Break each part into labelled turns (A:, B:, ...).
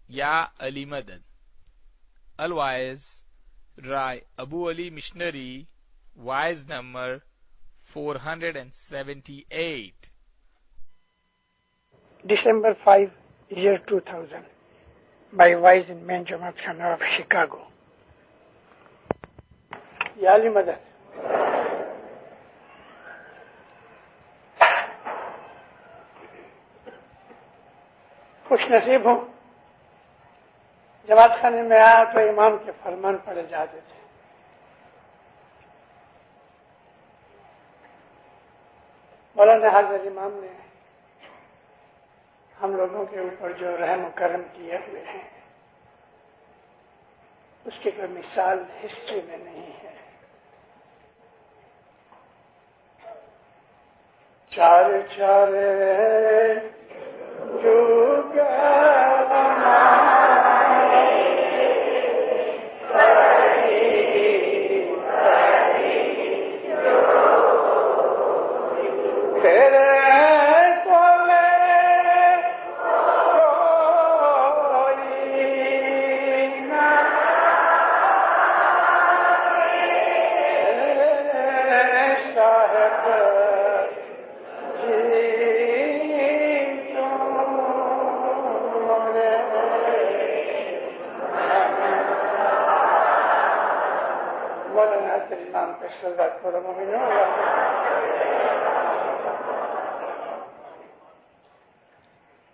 A: Ya Ali Madad. Otherwise, Rai Abu Ali Missionary, wise number 478.
B: December 5, year 2000, by wise and man Jamaat Khana of Chicago. Ya Ali Madad. خوش نصیب ہوں، جماعت خانے میں آیا تو امام کے فرمان پڑھے جاتے تھے۔ مولانا حاضر امام نے ہم لوگوں کے اوپر جو رحم و کرم کیے ہوئے ہیں اس کی کوئی مثال ہسٹری میں نہیں ہے۔ چار چار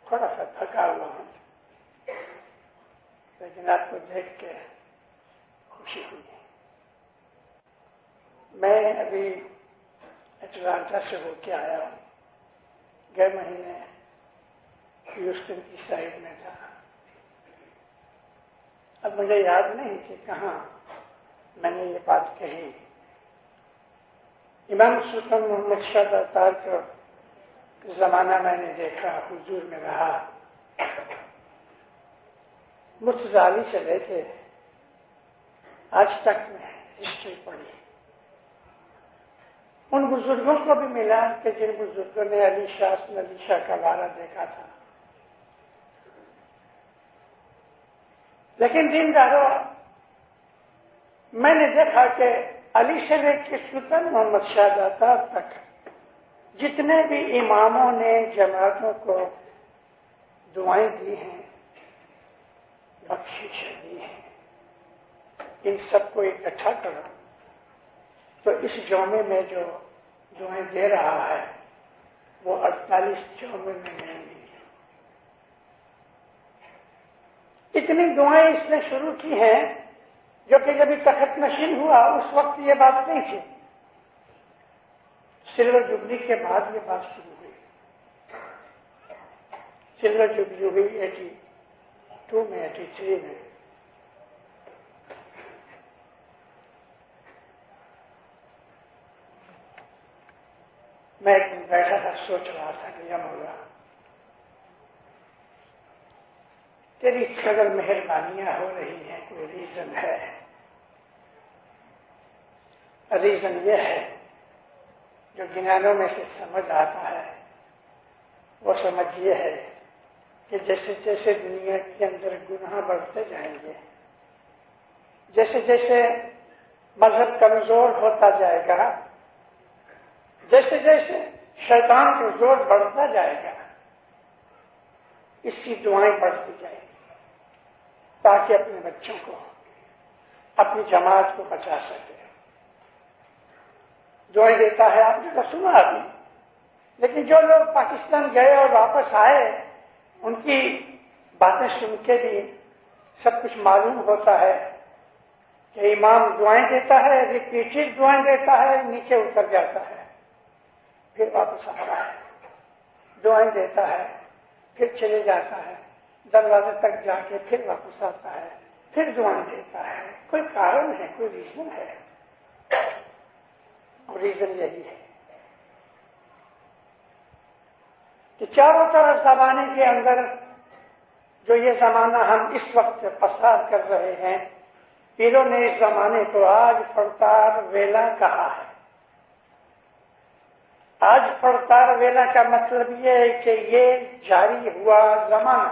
B: تھوڑا سا تھکا ہوا ہوں، لیکن آپ کو دیکھ کے خوشی ہوئی۔ میں ابھی اٹلانٹا سے ہو کے آیا ہوں، گئے مہینے ہیوسٹن کی سائڈ میں تھا۔ اب مجھے یاد نہیں کہ کہاں میں نے یہ بات کہی۔ امام سلطان محمد شاہ داتار کا زمانہ میں نے دیکھا، حضور میں رہا، متزالی سے لے کے آج تک میں ہسٹری پڑھی، ان بزرگوں کو بھی ملا کہ جن بزرگوں نے علی شاہ کا وارہ دیکھا تھا۔ لیکن دینداروں، میں نے دیکھا کہ علی سے لے کے سلطان محمد شاہ داتار تک جتنے بھی اماموں نے جماعتوں کو دعائیں دی ہیں، بخشش دی ہیں، ان سب کو اکٹھا کرو تو اس جومے میں جو دعائیں دے رہا ہے وہ 48 جومے میں نہیں دی۔ اتنی دعائیں اس نے شروع کی ہیں جو کہ جب تخت نشین ہوا اس وقت یہ بات نہیں تھی، سلور جبلی کے بعد یہ بات شروع ہوئی۔ سلور جبلی ہوئی 82 میں، 83 میں۔ میں ایک دن بیٹھا تھا، سوچ رہا تھا کہ یا مولا تیری قدر مہربانیاں ہو رہی ہیں، کوئی ریزن ہے؟ ریزن یہ ہے جو گنانوں میں سے سمجھ آتا ہے، وہ سمجھ یہ ہے کہ جیسے جیسے دنیا کے اندر گناہ بڑھتے جائیں گے، جیسے جیسے مذہب کمزور ہوتا جائے گا، جیسے جیسے شیطان کا زور بڑھتا جائے گا، اس کی دعائیں بڑھتی جائیں گی تاکہ اپنے بچوں کو، اپنی جماعت کو بچا سکے۔ دعائیں دیتا ہے، آپ نے تو سنا ابھی، لیکن جو لوگ پاکستان گئے اور واپس آئے ان کی باتیں سن کے بھی سب کچھ معلوم ہوتا ہے کہ امام دعائیں دیتا ہے، ریپیٹڈ دعائیں دیتا ہے، نیچے اتر جاتا ہے، پھر واپس آتا ہے، دعائیں دیتا ہے، پھر چلے جاتا ہے، دروازے تک جا کے پھر واپس آتا ہے، پھر دعائیں دیتا ہے۔ کوئی کارن ہے، کوئی ریزن ہے، اور ریزن یہی ہے کہ چاروں طرف زمانے کے اندر جو یہ زمانہ ہم اس وقت پسار کر رہے ہیں، پیروں نے اس زمانے کو آج پڑتار ویلا کہا ہے۔ آج پڑتار ویلا کا مطلب یہ ہے کہ یہ جاری ہوا زمانہ،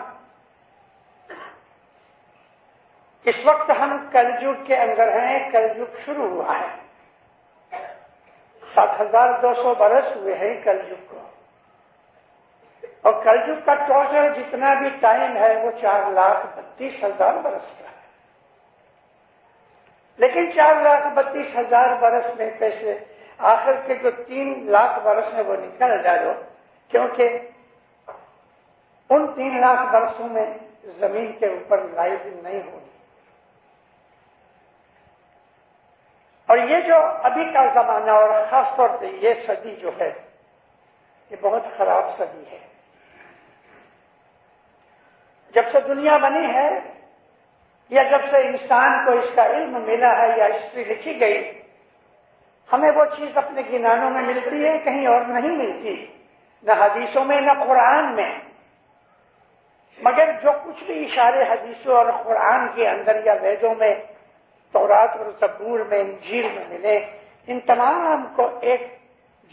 B: اس وقت ہم کلجگ کے اندر ہیں، کلجگ شروع ہوا ہے، 7,200 برس ہوئے ہیں کلجگ کو، اور کلجگ کا ٹوٹل جتنا بھی ٹائم ہے وہ 4,32,000 برس کا ہے، لیکن 4,32,000 برس میں پیسے آخر کے جو 3 لاکھ برس ہیں وہ نکل جائے، کیونکہ ان 3 لاکھ برسوں میں زمین کے اوپر لائف نہیں ہوگی، اور یہ جو ابھی کا زمانہ اور خاص طور پہ یہ صدی جو ہے یہ بہت خراب صدی ہے۔ جب سے دنیا بنی ہے یا جب سے انسان کو اس کا علم ملا ہے یا ہسٹری لکھی گئی، ہمیں وہ چیز اپنے گنانوں میں ملتی ہے، کہیں اور نہیں ملتی، نہ حدیثوں میں نہ قرآن میں، مگر جو کچھ بھی اشارے حدیثوں اور قرآن کے اندر یا ویدوں میں، تورات اور زبور میں، انجیل میں ملے، ان تمام کو ایک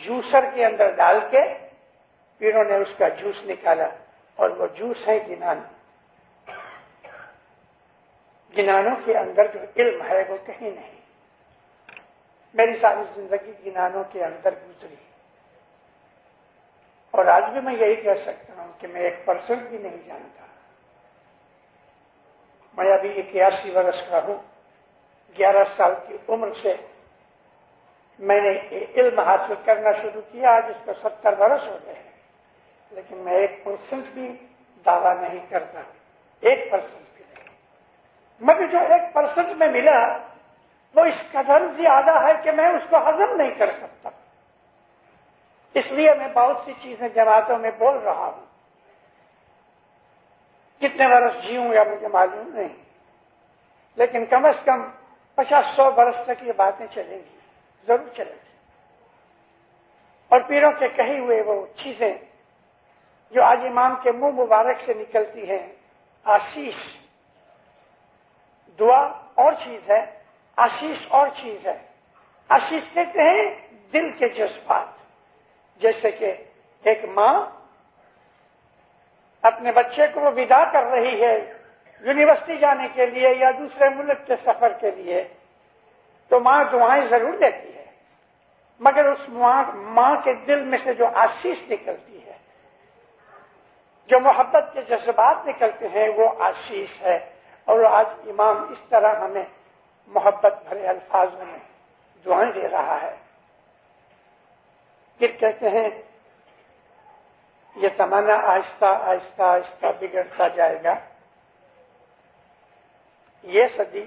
B: جوسر کے اندر ڈال کے پیروں نے اس کا جوس نکالا، اور وہ جوس ہے گنان۔ گنانوں کے اندر جو علم ہے وہ کہیں نہیں۔ میری ساری زندگی گنانوں کے اندر گزری، اور آج بھی میں یہی کہہ سکتا ہوں کہ میں 1% بھی نہیں جانتا۔ میں ابھی 81 برس کا ہوں، 11 سال کی عمر سے میں نے علم حاصل کرنا شروع کیا، آج اس کو 70 برس ہو گئے ہیں، لیکن میں 1% بھی دعویٰ نہیں کرتا، 1% بھی نہیں، مگر جو 1% میں ملا وہ اس قدر زیادہ ہے کہ میں اس کو ہضم نہیں کر سکتا، اس لیے میں بہت سی چیزیں جماعتوں میں بول رہا ہوں۔ کتنے برس جیوں یا مجھے معلوم نہیں، لیکن کم از کم 50-100 برس تک یہ باتیں چلیں گی، ضرور چلیں گی، اور پیروں کے کہے ہوئے وہ چیزیں جو آج امام کے منہ مبارک سے نکلتی ہیں، آشیش، دعا اور چیز ہے، آشیش اور چیز ہے۔ آشیش کہتے ہیں دل کے جذبات، جیسے کہ ایک ماں اپنے بچے کو وہ ودا کر رہی ہے یونیورسٹی جانے کے لیے یا دوسرے ملک کے سفر کے لیے، تو ماں دعائیں ضرور دیتی ہے، مگر اس ماں کے دل میں سے جو آشیش نکلتی ہے، جو محبت کے جذبات نکلتے ہیں، وہ آشیش ہے۔ اور آج امام اس طرح ہمیں محبت بھرے الفاظ میں دعائیں دے رہا ہے۔ پھر کہتے ہیں یہ زمانہ آہستہ آہستہ آہستہ بگڑتا جائے گا، یہ صدی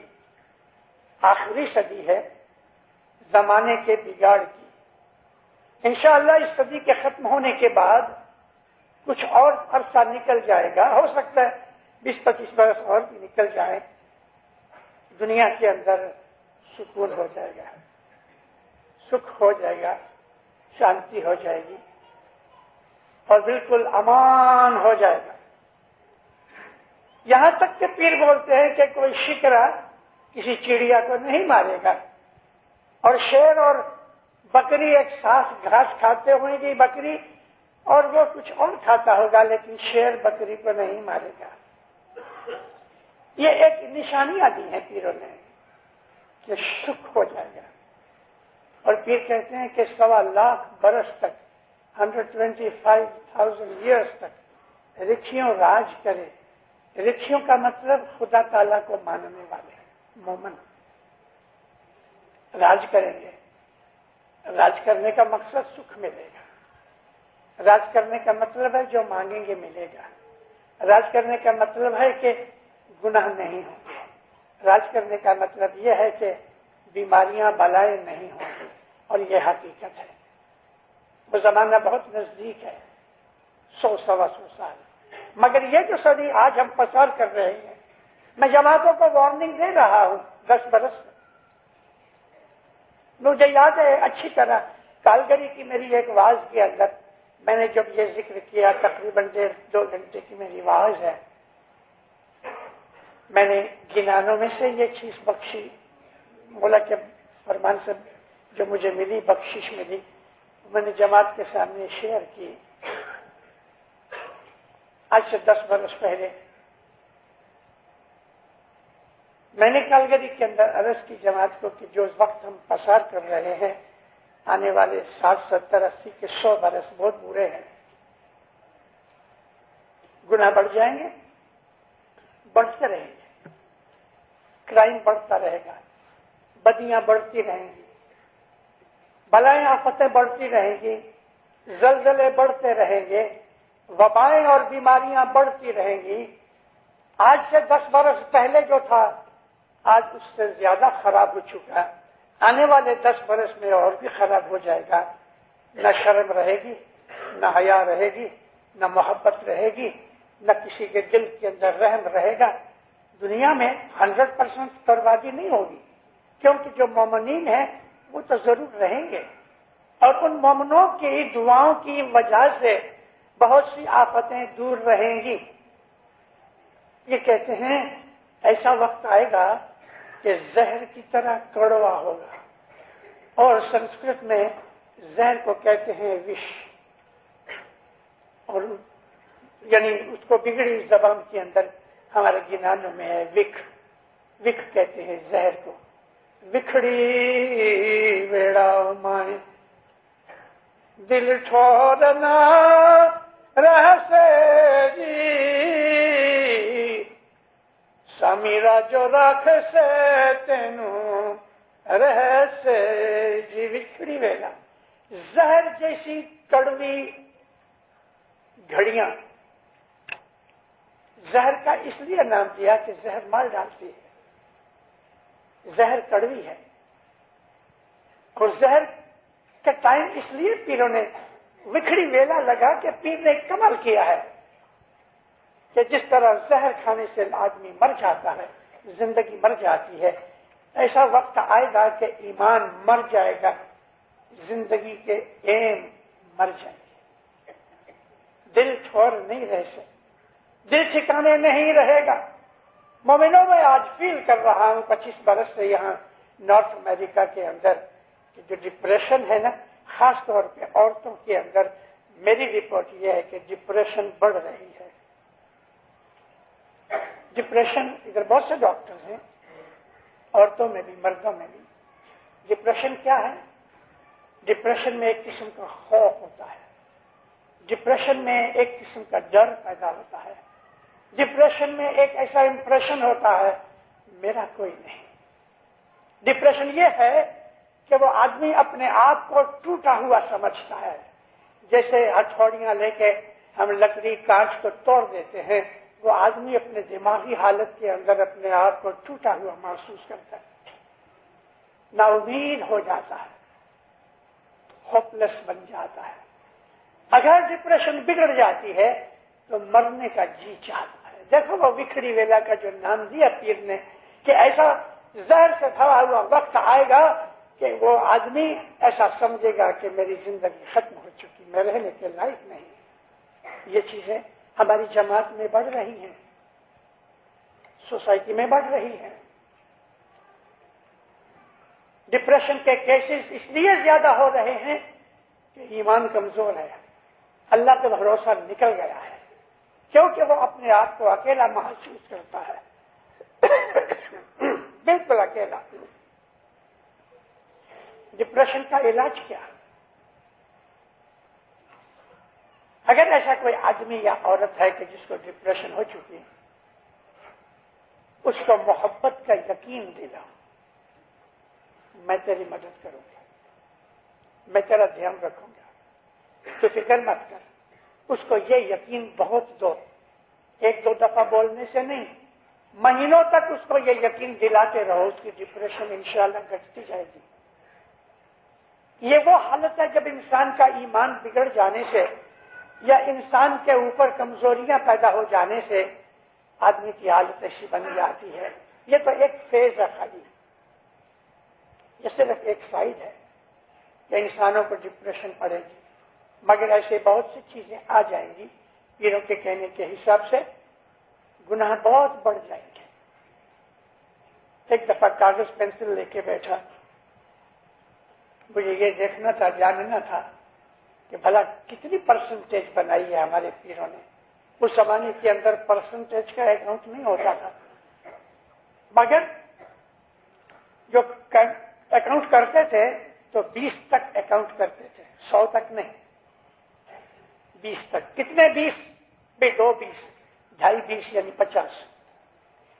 B: آخری صدی ہے زمانے کے بگاڑ کی۔ انشاءاللہ اس صدی کے ختم ہونے کے بعد کچھ اور عرصہ نکل جائے گا، ہو سکتا ہے 20-25 برس اور بھی نکل جائیں، دنیا کے اندر سکون ہو جائے گا، سکھ ہو جائے گا، شانتی ہو جائے گی، اور بالکل امان ہو جائے گا۔ یہاں تک کہ پیر بولتے ہیں کہ کوئی شکرا کسی چڑیا کو نہیں مارے گا، اور شیر اور بکری ایک ساتھ گھاس کھاتے ہوئے گی، بکری اور وہ کچھ اور کھاتا ہوگا، لیکن شیر بکری کو نہیں مارے گا۔ یہ ایک نشانیاں دی ہیں پیروں نے کہ سکھ ہو جائے گا، اور پیر کہتے ہیں کہ 1.25 لاکھ برس تک 125,000 ایئرس تک رکھیوں راج کرے۔ رکھیوں کا مطلب خدا تعالیٰ کو ماننے والے مومن راج کریں گے۔ راج کرنے کا مقصد سکھ ملے گا، راج کرنے کا مطلب ہے جو مانگیں گے ملے گا، راج کرنے کا مطلب ہے کہ گناہ نہیں ہوں گے، راج کرنے کا مطلب یہ ہے کہ بیماریاں بلائیں نہیں ہوں گی، اور یہ حقیقت ہے۔ وہ زمانہ بہت نزدیک ہے، 100-125 سال، مگر یہ جو صدی آج ہم پسار کر رہے ہیں، میں جماعتوں کو وارننگ دے رہا ہوں 10 برس سے۔ مجھے یاد ہے اچھی طرح کالگری کی میری ایک واعظ کے اندر میں نے جب یہ ذکر کیا، تقریباً 1.5-2 گھنٹے کی میری واعظ ہے، میں نے گنانوں میں سے یہ چیز بخشی، مولا کے فرمان سے جو مجھے ملی، بخشش ملی، میں نے جماعت کے سامنے شیئر کی۔ آج سے 10 برس پہلے میں نے کالگری کے اندر عرض کی جماعت کو کہ جو وقت ہم پسار کر رہے ہیں آنے والے 60 70 80 کے 100 برس بہت برے ہیں. گناہ بڑھ جائیں گے, بڑھتے رہیں گے, کرائم بڑھتا رہے گا, بدیاں بڑھتی رہیں گی, بلائیں آفتیں بڑھتی رہیں گی, زلزلے بڑھتے رہیں گے, وبائیں اور بیماریاں بڑھتی رہیں گی. آج سے 10 برس پہلے جو تھا آج اس سے زیادہ خراب ہو چکا, آنے والے 10 برس میں اور بھی خراب ہو جائے گا. نہ شرم رہے گی, نہ حیا رہے گی, نہ محبت رہے گی, نہ کسی کے دل کے اندر رحم رہے گا. دنیا میں 100% بربادی نہیں ہوگی, کیونکہ جو مومنین ہیں وہ تو ضرور رہیں گے, اور ان مومنوں کی دعاؤں کی وجہ سے بہت سی آفتیں دور رہیں گی. یہ کہتے ہیں ایسا وقت آئے گا کہ زہر کی طرح کڑوا ہوگا, اور سنسکرت میں زہر کو کہتے ہیں وش, اور یعنی اس کو بگڑی زبان کے اندر ہمارے گنانوں میں ہے وک. وک کہتے ہیں زہر کو. وکھڑی ویڑا مائیں دل ٹھورنا رہ سے جی, سمیرا جو رکھ سے تینوں رہ سے جی. وکھڑی ویلا زہر جیسی کڑوی گھڑیاں. زہر کا اس لیے نام دیا کہ زہر مار ڈالتی ہے, زہر کڑوی ہے. اور زہر کا ٹائم اس لیے پیروں نے وکھڑی ویلا لگا کہ پیر نے کمال کیا ہے کہ جس طرح زہر کھانے سے آدمی مر جاتا ہے, زندگی مر جاتی ہے, ایسا وقت آئے گا کہ ایمان مر جائے گا, زندگی کے ایم مر جائیں گے, دل ٹھور نہیں رہ سکتے, دل ٹھکانے نہیں رہے گا. مومنوں میں آج فیل کر رہا ہوں 25 برس سے یہاں نارتھ امریکہ کے اندر کہ جو ڈپریشن ہے نا, خاص طور پہ عورتوں کے اندر, میری رپورٹ یہ ہے کہ ڈپریشن بڑھ رہی ہے. ڈپریشن, ادھر بہت سے ڈاکٹر ہیں, عورتوں میں بھی مردوں میں بھی. ڈپریشن کیا ہے؟ ڈپریشن میں ایک قسم کا خوف ہوتا ہے, ڈپریشن میں ایک قسم کا ڈر پیدا ہوتا ہے, ڈپریشن میں ایک ایسا امپریشن ہوتا ہے میرا کوئی نہیں. ڈپریشن یہ ہے کہ وہ آدمی اپنے آپ کو ٹوٹا ہوا سمجھتا ہے, جیسے ہتھوڑیاں لے کے ہم لکڑی کانچ کو توڑ دیتے ہیں, وہ آدمی اپنے دماغی حالت کے اندر اپنے آپ کو ٹوٹا ہوا محسوس کرتا ہے, نا امید ہو جاتا ہے, ہوپلیس بن جاتا ہے. اگر ڈپریشن بگڑ جاتی ہے تو مرنے کا جی چاہتا ہے. دیکھو وہ وکھڑی ویلا کا جو نام دیا پیر نے کہ ایسا زہر سے بھرا ہوا وقت آئے گا کہ وہ آدمی ایسا سمجھے گا کہ میری زندگی ختم ہو چکی, میں رہنے کے لائق نہیں. یہ چیزیں ہماری جماعت میں بڑھ رہی ہیں, سوسائٹی میں بڑھ رہی ہیں. ڈپریشن کے کیسز اس لیے زیادہ ہو رہے ہیں کہ ایمان کمزور ہے, اللہ پہ بھروسہ نکل گیا ہے, کیونکہ وہ اپنے آپ کو اکیلا محسوس کرتا ہے, بالکل اکیلا. ڈپریشن کا علاج کیا؟ اگر ایسا کوئی آدمی یا عورت ہے کہ جس کو ڈپریشن ہو چکی, اس کو محبت کا یقین دلاؤ, میں تیری مدد کروں گا, میں تیرا دھیان رکھوں گا, تو فکر مت کر. اس کو یہ یقین بہت دو, 1-2 دفعہ بولنے سے نہیں, مہینوں تک اس کو یہ یقین دلاتے رہو, اس کی ڈپریشن انشاءاللہ گھٹتی جائے گی. یہ وہ حالت ہے جب انسان کا ایمان بگڑ جانے سے یا انسان کے اوپر کمزوریاں پیدا ہو جانے سے آدمی کی حالت ایسی بن جاتی ہے. یہ تو ایک فیز ہے خالی, یہ صرف ایک سائڈ ہے کہ انسانوں کو ڈپریشن پڑے گی, مگر ایسے بہت سی چیزیں آ جائیں گی. پیروں کے کہنے کے حساب سے گناہ بہت بڑھ جائیں گے. ایک دفعہ کاغذ پینسل لے کے بیٹھا, مجھے یہ دیکھنا تھا, جاننا تھا کہ بھلا کتنی پرسنٹیج بنائی ہے ہمارے پیروں نے. اس زمانے کے اندر پرسنٹیج کا اکاؤنٹ نہیں ہوتا تھا, مگر جو اکاؤنٹ کرتے تھے تو 20 تک اکاؤنٹ کرتے تھے، 100 تک نہیں، 20 تک۔ کتنے 20؟ بھائی 2 20، 2.5 20 یعنی 50،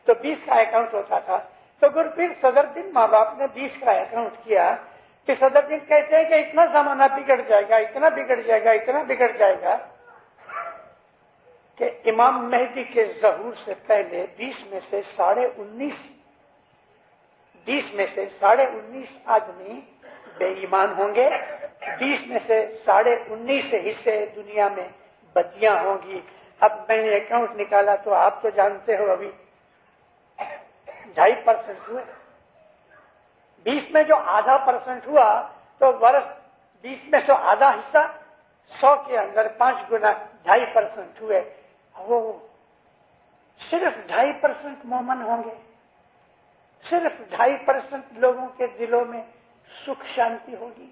B: تو 20 کا اکاؤنٹ ہوتا تھا۔ تو پھر صدر الدین ماں باپ نے 20 کا اکاؤنٹ کیا کہ صدر الدین کہتے ہیں کہ اتنا زمانہ بگڑ جائے گا، اتنا بگڑ جائے گا، اتنا بگڑ جائے گا کہ امام مہدی کے ظہور سے پہلے 20 میں سے 19.5 آدمی بے ایمان ہوں گے، 20 میں سے 19.5 حصے دنیا میں بدیاں ہوں گی۔ اب میں نے اکاؤنٹ نکالا تو آپ تو جانتے ہو ابھی 2.5% ہوئے، 20 میں جو آدھا % ہوا تو ورث 20 میں سے آدھا حصہ 100 کے اندر 5 گنا 2.5% ہوئے۔ وہ صرف 2.5% مومن ہوں گے، صرف 2.5% لوگوں کے دلوں میں سکھ شانتی ہوگی،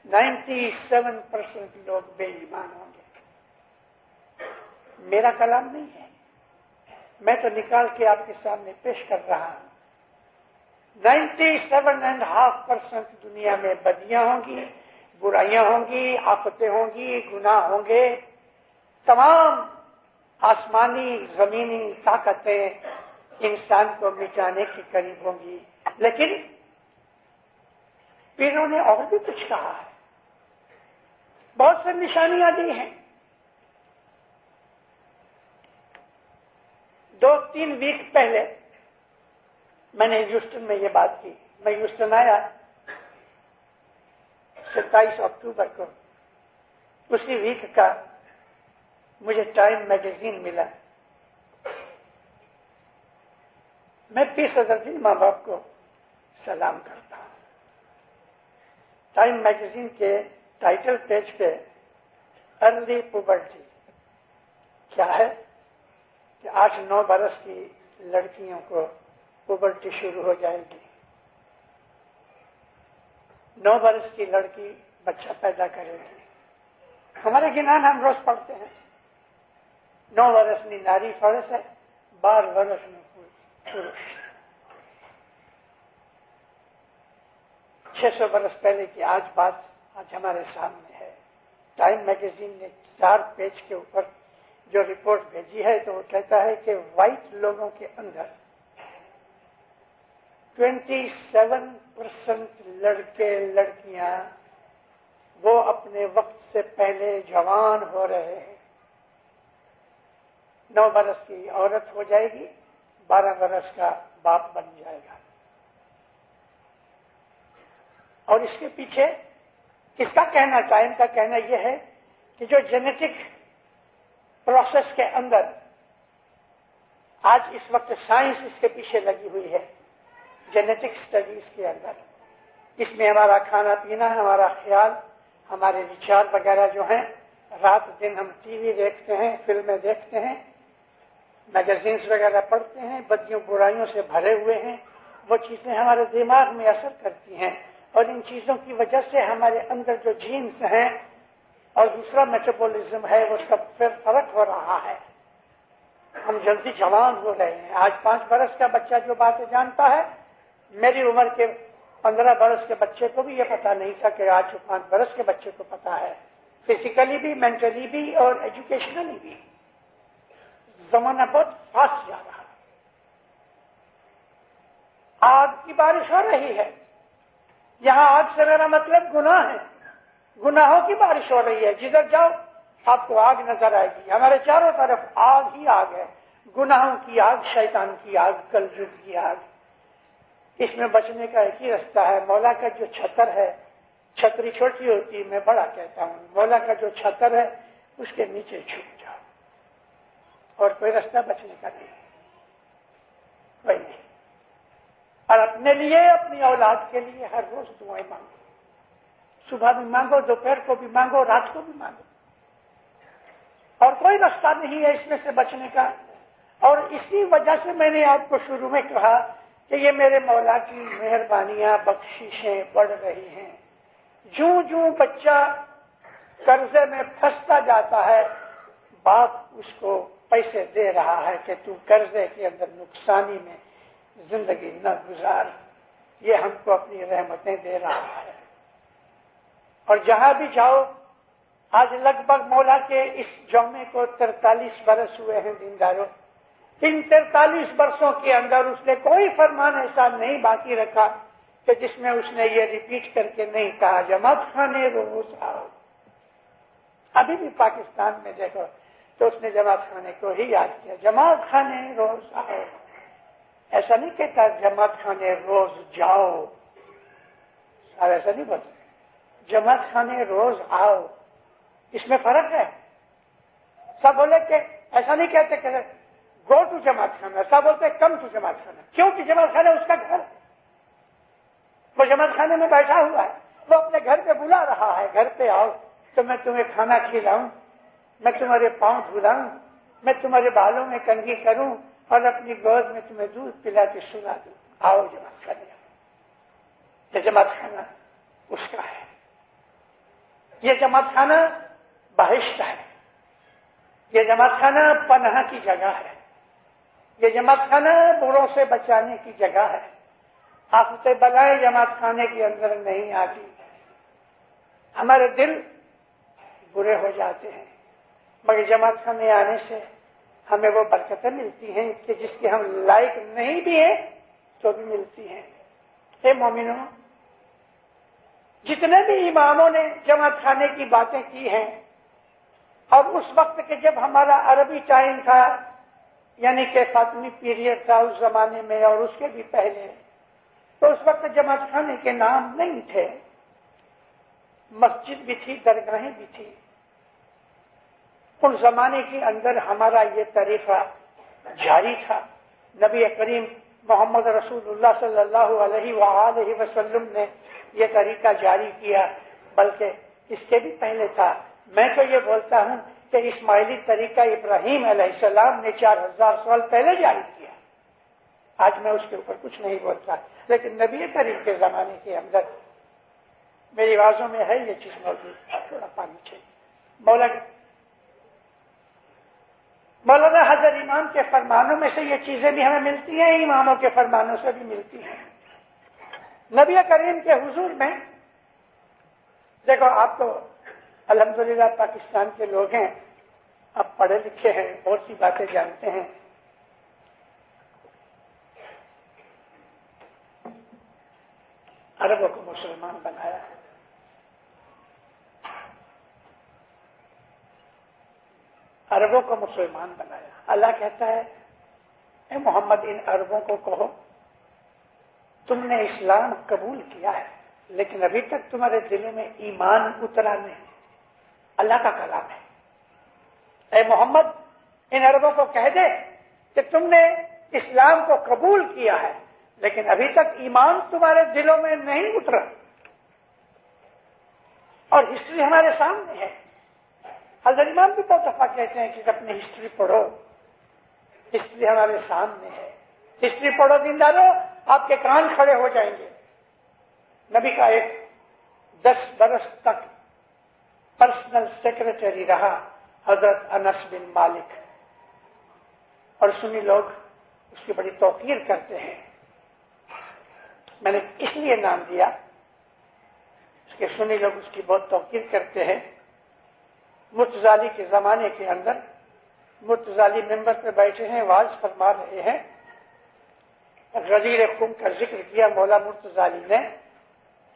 B: 97% لوگ بے ایمان ہوں گے۔ میرا کلام نہیں ہے، میں تو نکال کے آپ کے سامنے پیش کر رہا ہوں۔ 97.5% دنیا میں بدیاں ہوں گی، برائیاں ہوں گی، آفتیں ہوں گی، گناہ ہوں گے، تمام آسمانی زمینی طاقتیں انسان کو مٹانے کے قریب ہوں گی۔ لیکن پیروں نے اور بھی کچھ کہا ہے، بہت سے نشانیاں دی ہیں۔ 2-3 ویک پہلے میں نے ہیوسٹن میں یہ بات کی، میں ہیوسٹن آیا 27 اکتوبر کو، اسی ویک کا مجھے ٹائم میگزین ملا۔ میں پی صدر الدین ماں باپ کو سلام کرتا ہوں۔ ٹائم میگزین کے ٹائٹل پیج پہ ارلی پوبرٹی کیا ہے کہ 8-9 برس کی لڑکیوں کو پوبرٹی شروع ہو جائے گی۔ 9 برس کی لڑکی بچہ پیدا کرے گی۔ ہمارے گنان ہم روز پڑھتے ہیں، 9 برس میں ناری فرس ہے، 12 برس میں پروش۔ 600 برس پہلے کی آج بات آج ہمارے سامنے ہے۔ ٹائم میگزین نے 4 پیج کے اوپر جو رپورٹ بھیجی ہے تو وہ کہتا ہے کہ وائٹ لوگوں کے اندر 27% لڑکے لڑکیاں وہ اپنے وقت سے پہلے جوان ہو رہے ہیں۔ 9 برس کی عورت ہو جائے گی، 12 برس کا باپ بن جائے گا۔ اور اس کے پیچھے اس کا کہنا، ٹائم کا کہنا یہ ہے کہ جو جینیٹک پروسیس کے اندر آج اس وقت سائنس اس کے پیچھے لگی ہوئی ہے، جینیٹک سٹڈیز کے اندر، اس میں ہمارا کھانا پینا، ہمارا خیال، ہمارے وچار وغیرہ جو ہیں، رات دن ہم ٹی وی دیکھتے ہیں، فلمیں دیکھتے ہیں، میگزینس وغیرہ پڑھتے ہیں، بدیوں برائیوں سے بھرے ہوئے ہیں، وہ چیزیں ہمارے دماغ میں اثر کرتی ہیں، اور ان چیزوں کی وجہ سے ہمارے اندر جو جینز ہیں اور دوسرا میٹابولزم ہے وہ سب پھر فرق ہو رہا ہے۔ ہم جلدی جوان ہو رہے ہیں۔ آج 5 برس کا بچہ جو باتیں جانتا ہے، میری عمر کے 15 برس کے بچے کو بھی یہ پتا نہیں تھا کہ آج 5 برس کے بچے کو پتا ہے، فزیکلی بھی، مینٹلی بھی اور ایجوکیشنلی بھی۔ زمانہ بہت فاسٹ جا رہا ہے۔ آگ کی بارش ہو رہی ہے، یہاں آگ سے میرا مطلب گناہ ہے، گناہوں کی بارش ہو رہی ہے، جدھر جاؤ آپ کو آگ نظر آئے گی۔ ہمارے چاروں طرف آگ ہی آگ ہے، گناہوں کی آگ، شیطان کی آگ، کلجگ کی آگ۔ اس میں بچنے کا ایک ہی راستہ ہے، مولا کا جو چھتر ہے، چھتری چھوٹی ہوتی ہے، میں بڑا کہتا ہوں، مولا کا جو چھتر ہے اس کے نیچے چھپ جاؤ، اور کوئی راستہ بچنے کا نہیں، کوئی نہیں۔ اور اپنے لیے، اپنی اولاد کے لیے ہر روز دعائیں مانگو، صبح بھی مانگو، دوپہر کو بھی مانگو، رات کو بھی مانگو، اور کوئی راستہ نہیں ہے اس میں سے بچنے کا۔ اور اسی وجہ سے میں نے آپ کو شروع میں کہا کہ یہ میرے مولا کی مہربانیاں، بخششیں بڑھ رہی ہیں۔ جوں جوں بچہ قرضے میں پھنستا جاتا ہے، باپ اس کو پیسے دے رہا ہے کہ تو قرضے کے اندر نقصانی میں زندگی نہ گزار، یہ ہم کو اپنی رحمتیں دے رہا ہے. اور جہاں بھی جاؤ، آج لگ بھگ مولا کے اس جمعے کو 43 برس ہوئے ہیں دینداروں. ان 43 برسوں کے اندر اس نے کوئی فرمان ایسا نہیں باقی رکھا کہ جس میں اس نے یہ ریپیٹ کر کے نہیں کہا جماعت خانے روز آؤ. ابھی بھی پاکستان میں دیکھو تو اس نے جماعت خانے کو ہی یاد کیا، جماعت خانے روز آؤ. ایسا نہیں کہتا جماعت خانے روز جاؤ، سر ایسا نہیں بولتے. جماعت خانے روز آؤ، اس میں فرق ہے. سب بولے کہ ایسا نہیں کہتے کہ گو ٹو جماعت خانہ، سب بولتے کم ٹو جماعت خانہ. کیوں کہ جماعت خانہ اس کا گھر، وہ جماعت خانے میں بیٹھا ہوا ہے، وہ اپنے گھر پہ بلا رہا ہے، گھر پہ آؤ تو میں تمہیں کھانا کھلاؤں، میں تمہارے پاؤں دھلاؤں، میں تمہارے بالوں میں کنگھی کروں اور اپنی گود میں تمہیں دودھ پلا کے سلا دوں. آؤ جماعت خانے. یہ جماعت خانہ اس کا ہے. یہ جماعت خانہ بہشت ہے. یہ جماعت خانہ پناہ کی جگہ ہے. یہ جماعت خانہ بروں سے بچانے کی جگہ ہے. آفت بلائیں جماعت خانے کے اندر نہیں آتی. ہمارے دل برے ہو جاتے ہیں، مگر جماعت خانے آنے سے ہمیں وہ برکتیں ملتی ہیں کہ جس کے ہم لائق نہیں بھی ہیں تو بھی ملتی ہیں. اے مومنوں، جتنے بھی اماموں نے جماعت خانے کی باتیں کی ہیں، اور اس وقت کے جب ہمارا عربی ٹائم تھا، یعنی کہ فاطمی پیریڈ تھا اس زمانے میں اور اس کے بھی پہلے، تو اس وقت جماعت خانے کے نام نہیں تھے. مسجد بھی تھی، درگاہیں بھی تھی. ان زمانے کے اندر ہمارا یہ طریقہ جاری تھا. نبی کریم محمد رسول اللہ صلی اللہ علیہ وآلہ وسلم نے یہ طریقہ جاری کیا، بلکہ اس سے بھی پہلے تھا. میں تو یہ بولتا ہوں کہ اسماعیلی طریقہ ابراہیم علیہ السلام نے 4000 سال پہلے جاری کیا. آج میں اس کے اوپر کچھ نہیں بولتا، لیکن نبی کریم کے زمانے کے اندر میری آوازوں میں ہے یہ چیز موجود. تھوڑا پانی چاہیے. مولانا حضرت امام کے فرمانوں میں سے یہ چیزیں بھی ہمیں ملتی ہیں، اماموں کے فرمانوں سے بھی ملتی ہیں. نبی کریم کے حضور میں دیکھو، آپ تو الحمدللہ پاکستان کے لوگ ہیں، آپ پڑھے لکھے ہیں، بہت سی باتیں جانتے ہیں. عربوں کو مسلمان بنایا ہے. عربوں کو مسلمان بنایا. اللہ کہتا ہے اے محمد ان عربوں کو کہو تم نے اسلام قبول کیا ہے لیکن ابھی تک تمہارے دل میں ایمان اترا نہیں. اللہ کا کلام ہے. اے محمد ان عربوں کو کہہ دے کہ تم نے اسلام کو قبول کیا ہے لیکن ابھی تک ایمان تمہارے دلوں میں نہیں اترا. اور ہسٹری ہمارے سامنے ہے. حضرت امام بھی بہت دفعہ کہتے ہیں کہ اپنی ہسٹری پڑھو. ہسٹری ہمارے سامنے ہے. ہسٹری پڑھو دینداروں، آپ کے کان کھڑے ہو جائیں گے. نبی کا ایک 10 برس تک پرسنل سیکرٹری رہا حضرت انس بن مالک، اور سنی لوگ اس کی بڑی توقیر کرتے ہیں. میں نے اس لیے نام دیا اس کے سنی لوگ اس کی بہت توقیر کرتے ہیں. مرتضالی کے زمانے کے اندر مرتضالی ممبر پہ بیٹھے ہیں، واعظ فرما رہے ہیں. غدیر خون کا ذکر کیا مولا مرتضالی نے،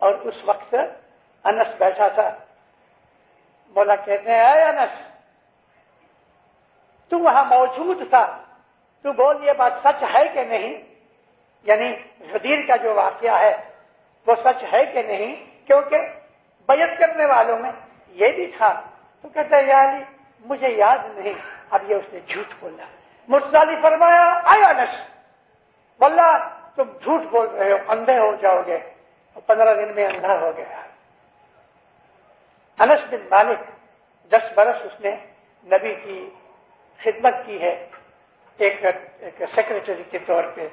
B: اور اس وقت انس بیٹھا تھا. مولا کہتے ہیں اے انس تو وہاں موجود تھا، تو بول یہ بات سچ ہے کہ نہیں، یعنی غدیر کا جو واقعہ ہے وہ سچ ہے کہ نہیں، کیونکہ بیعت کرنے والوں میں یہ بھی تھا. تو کہتا ہے یا علی مجھے یاد نہیں. اب یہ اس نے جھوٹ بولا. مرتضی فرمایا اے انس واللہ تم جھوٹ بول رہے ہو، اندھے ہو جاؤ گے. 15 دن میں اندھا ہو گیا. انس بن مالک 10 برس اس نے نبی کی خدمت کی ہے ایک سیکرٹری کے طور پہ.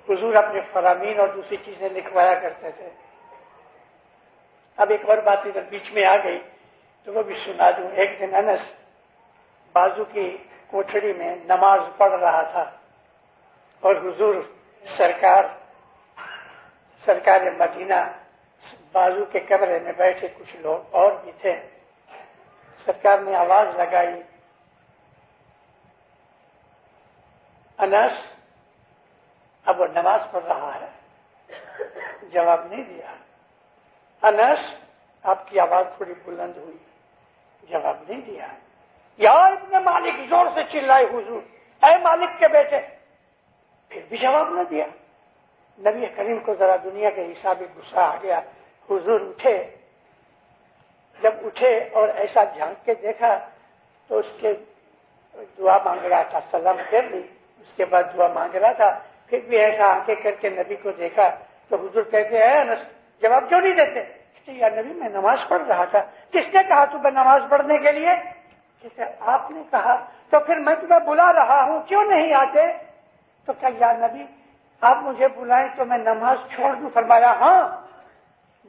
B: حضور اپنے فرامین اور دوسری چیزیں لکھوایا کرتے تھے. اب ایک اور بات ادھر بیچ میں آ گئی تو وہ بھی سنا دوں. ایک دن انس بازو کی کوٹھڑی میں نماز پڑھ رہا تھا اور حضور سرکار سرکار مدینہ بازو کے کمرے میں بیٹھے کچھ لوگ اور بھی تھے. سرکار نے آواز لگائی, انس. اب وہ نماز پڑھ رہا ہے, جواب نہیں دیا. انس, آپ کی آواز تھوڑی بلند ہوئی, جواب نہیں دیا. یا ابن مالک, زور سے چلائے حضور, اے مالک کے بیٹے, پھر بھی جواب نہ دیا. نبی کریم کو ذرا دنیا کے حساب غصہ آ گیا. حضور اٹھے. جب اٹھے اور ایسا جھانک کے دیکھا تو اس کے دعا مانگ رہا تھا, سلام کر لی, اس کے بعد دعا مانگ رہا تھا. پھر بھی ایسا آنکھیں کر کے نبی کو دیکھا تو حضور کہتے ہیں انس, جواب کیوں نہیں دیتے؟ یا نبی میں نماز پڑھ رہا تھا. کس نے کہا تمہیں نماز پڑھنے کے لیے؟ جیسے آپ نے کہا. تو پھر میں تمہیں بلا رہا ہوں, کیوں نہیں آتے؟ تو کہا یا نبی آپ مجھے بلائیں تو میں نماز چھوڑ دوں. فرمایا ہاں,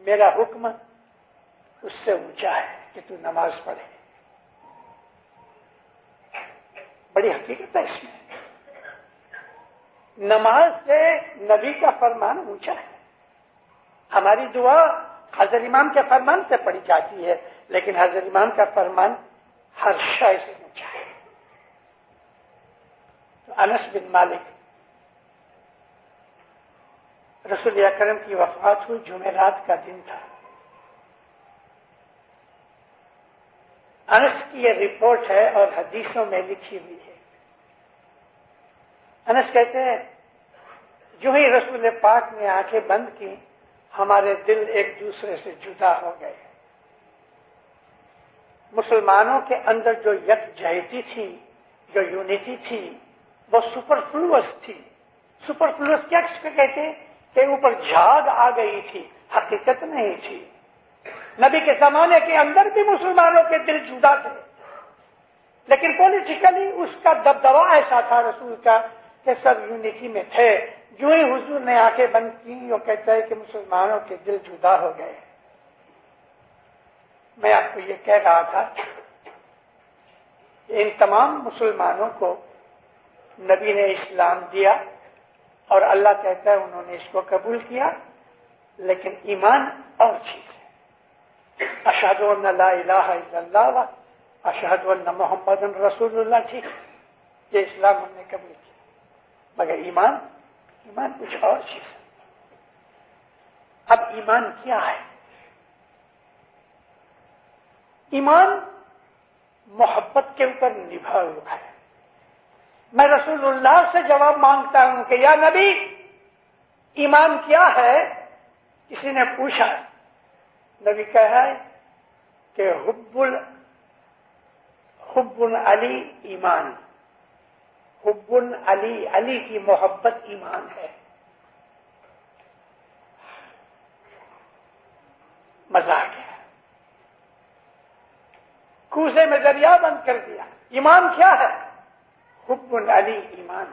B: میرا حکم اس سے اونچا ہے کہ تو نماز پڑھے. بڑی حقیقت ہے اس میں. نماز سے نبی کا فرمان اونچا ہے. ہماری دعا حضرت امام کے فرمان سے پڑھی جاتی ہے, لیکن حضرت امام کا فرمان ہر شے سے اونچا ہے. تو انس بن مالک, رسول اکرم کی وفات ہوئی, جمعرات کا دن تھا. انس کی یہ رپورٹ ہے اور حدیثوں میں لکھی ہوئی ہے. انس کہتے ہیں جو ہی رسول پاک نے آنکھیں بند کی, ہمارے دل ایک دوسرے سے جدا ہو گئے. مسلمانوں کے اندر جو یکجہتی تھی, جو یونٹی تھی, وہ سپرفلوس تھی. سپرفلوس کیا کہتے ہیں کہ اوپر جھاگ آ گئی تھی, حقیقت نہیں تھی. نبی کے زمانے کے اندر بھی مسلمانوں کے دل جدا تھے, لیکن پولیٹیکلی اس کا دبدبا ایسا تھا رسول کا کہ سب یونٹی میں تھے. جو ہی حضور نے آنکھیں بند کی, وہ کہتا ہے کہ مسلمانوں کے دل جدا ہو گئے. میں آپ کو یہ کہہ رہا تھا کہ ان تمام مسلمانوں کو نبی نے اسلام دیا اور اللہ کہتا ہے انہوں نے اس کو قبول کیا, لیکن ایمان اور چیز ہے. اشہد ان لا الہ الا اللہ و اشہد ان محمد رسول اللہ, ٹھیک, یہ اسلام ہم نے قبول کیا, مگر ایمان کچھ اور چیز ہے. اب ایمان کیا ہے؟ ایمان محبت کے اوپر نبھا ہوا ہے. میں رسول اللہ سے جواب مانگتا ہوں کہ یا نبی ایمان کیا ہے؟ کسی نے پوچھا, نبی کہا ہے کہ حب علی ایمان. حب علی, علی کی محبت ایمان ہے. مزہ آ گیا, کوزے میں دریا بند کر دیا. ایمان کیا ہے؟ حب علی ایمان.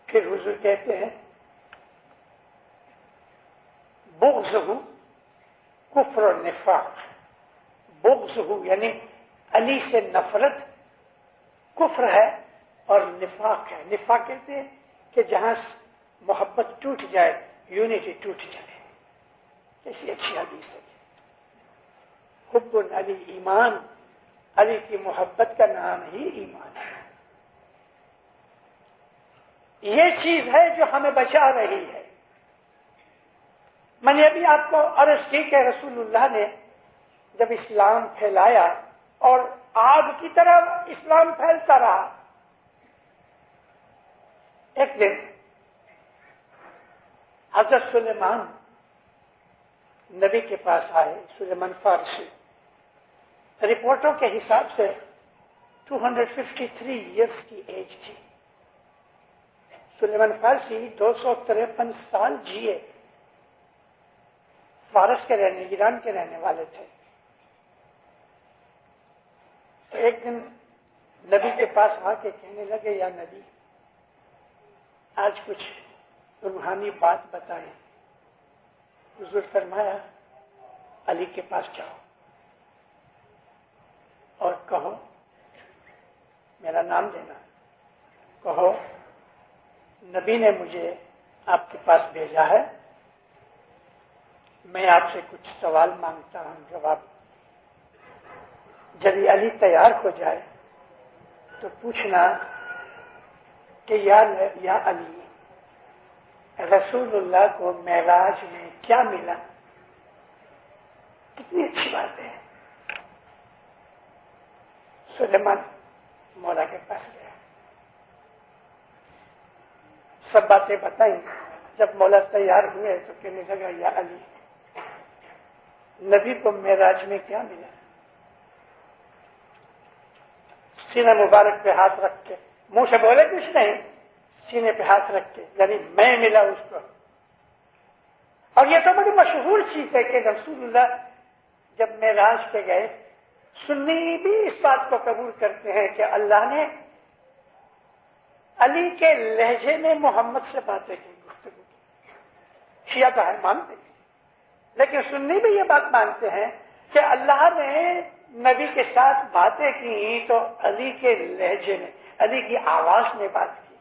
B: پھر حضور کہتے ہیں بغضہ کفر و نفاق. بغضہ یعنی علی سے نفرت کفر ہے اور نفاق ہے. نفاق کہتے ہیں کہ جہاں محبت ٹوٹ جائے, یونٹی ٹوٹ جائے. ایسی اچھی حدیث ہے. حب علی ایمان, علی کی محبت کا نام ہی ایمان ہے. یہ چیز ہے جو ہمیں بچا رہی ہے. میں نے ابھی آپ کو عرض کی کہ رسول اللہ نے جب اسلام پھیلایا اور آگ کی طرح اسلام پھیلتا رہا, ایک دن حضرت سلیمان نبی کے پاس آئے. سلیمان فارسی, رپورٹوں کے حساب سے 253 ایئرس کی ایج تھی. سلیمان فارسی 253 سال جیے. فارس کے رہنے, ایران کے رہنے والے تھے. تو ایک دن نبی کے پاس آ کے کہنے لگے یا نبی آج کچھ روحانی بات بتائیں. حضور فرمایا علی کے پاس جاؤ اور کہو, میرا نام لینا, کہو نبی نے مجھے آپ کے پاس بھیجا ہے میں آپ سے کچھ سوال مانگتا ہوں، جواب۔ جب یہ علی تیار ہو جائے تو پوچھنا کہ یا علی، رسول اللہ کو معراج میں کیا ملا؟ کتنی اچھی بات ہے۔ سلیمان مولا کے پاس گیا، سب باتیں بتائیں۔ جب مولا تیار ہوئے تو کہنے لگا یا علی، نبی کو معراج میں کیا ملا؟ سینہ مبارک پہ ہاتھ رکھ کے، منہ سے بولے کچھ نہیں، سینے پہ ہاتھ رکھ کے، یعنی میں ملا اس کو۔ اور یہ تو بڑی مشہور چیز ہے کہ رسول اللہ جب معراج پہ گئے، سنی بھی اس بات کو قبول کرتے ہیں کہ اللہ نے علی کے لہجے میں محمد سے باتیں کی، گفتگو کی۔ شیعہ تو ہے مانتے ہیں، لیکن سنی بھی یہ بات مانتے ہیں کہ اللہ نے نبی کے ساتھ باتیں کی تو علی کے لہجے میں، علی کی آواز میں بات کی۔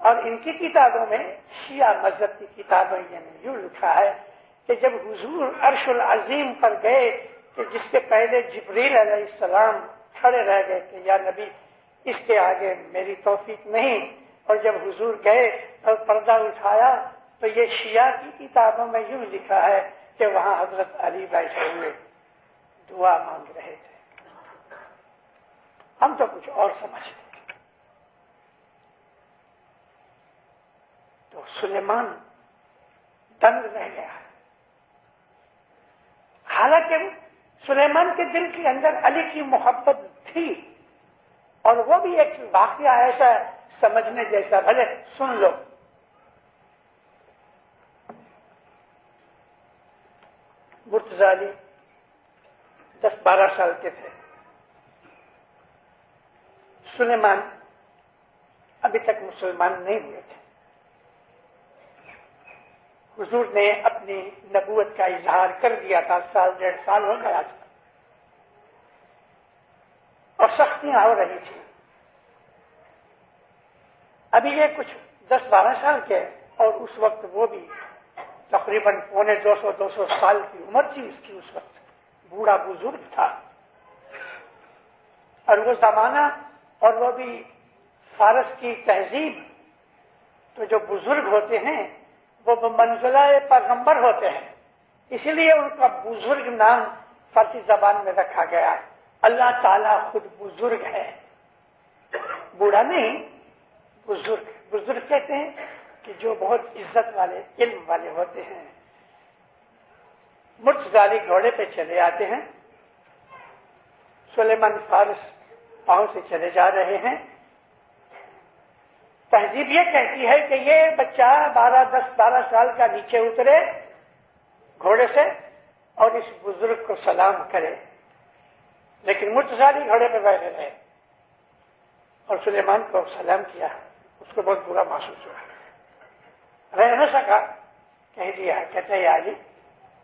B: اور ان کی کتابوں میں، شیعہ مذہب کی کتابوں میں یوں لکھا ہے کہ جب حضور عرش العظیم پر گئے کہ جس کے پہلے جبریل علیہ السلام کھڑے رہ گئے کہ یا نبی اس کے آگے میری توفیق نہیں، اور جب حضور گئے اور پردہ اٹھایا تو یہ شیعہ کی کتابوں میں یوں لکھا ہے کہ وہاں حضرت علی بیٹھے ہوئے دعا مانگ رہے تھے۔ ہم تو کچھ اور سمجھتے ہیں۔ تو سلیمان دنگ رہ گیا، حالانکہ سلیمان کے دل کے اندر علی کی محبت تھی، اور وہ بھی ایک واقعہ ایسا سمجھنے جیسا، بھلے سن لو۔ مرتضی علی 10-12 سال کے تھے، سلیمان ابھی تک مسلمان نہیں ہوئے تھے۔ حضور نے اپنی نبوت کا اظہار کر دیا تھا، 1.5 سال ہو گیا تھا، اور سختیاں ہو رہی تھیں۔ ابھی یہ کچھ 10-12 سال کے، اور اس وقت وہ بھی تقریباً 200 سال کی عمر تھی اس کی، اس وقت بوڑھا بزرگ تھا۔ اور وہ زمانہ، اور وہ بھی فارس کی تہذیب، تو جو بزرگ ہوتے ہیں وہ منزلہ پیغمبر ہوتے ہیں، اسی لیے ان کا بزرگ نام فارسی زبان میں رکھا گیا ہے۔ اللہ تعالیٰ خود بزرگ ہے، بوڑھا نہیں، بزرگ۔ بزرگ کہتے ہیں کہ جو بہت عزت والے، علم والے ہوتے ہیں۔ مرتضی علی گھوڑے پہ چلے آتے ہیں، سلیمان فارس پاؤں سے چلے جا رہے ہیں۔ تہذیب یہ کہتی ہے کہ یہ بچہ 10-12 سال کا نیچے اترے گھوڑے سے اور اس بزرگ کو سلام کرے، لیکن مرتضی علی گھوڑے پہ بیٹھے رہے اور سلیمان کو سلام کیا۔ اس کو بہت برا محسوس ہوا، رہ نہ سکا، کہہ دیا، کہتے ہیں علی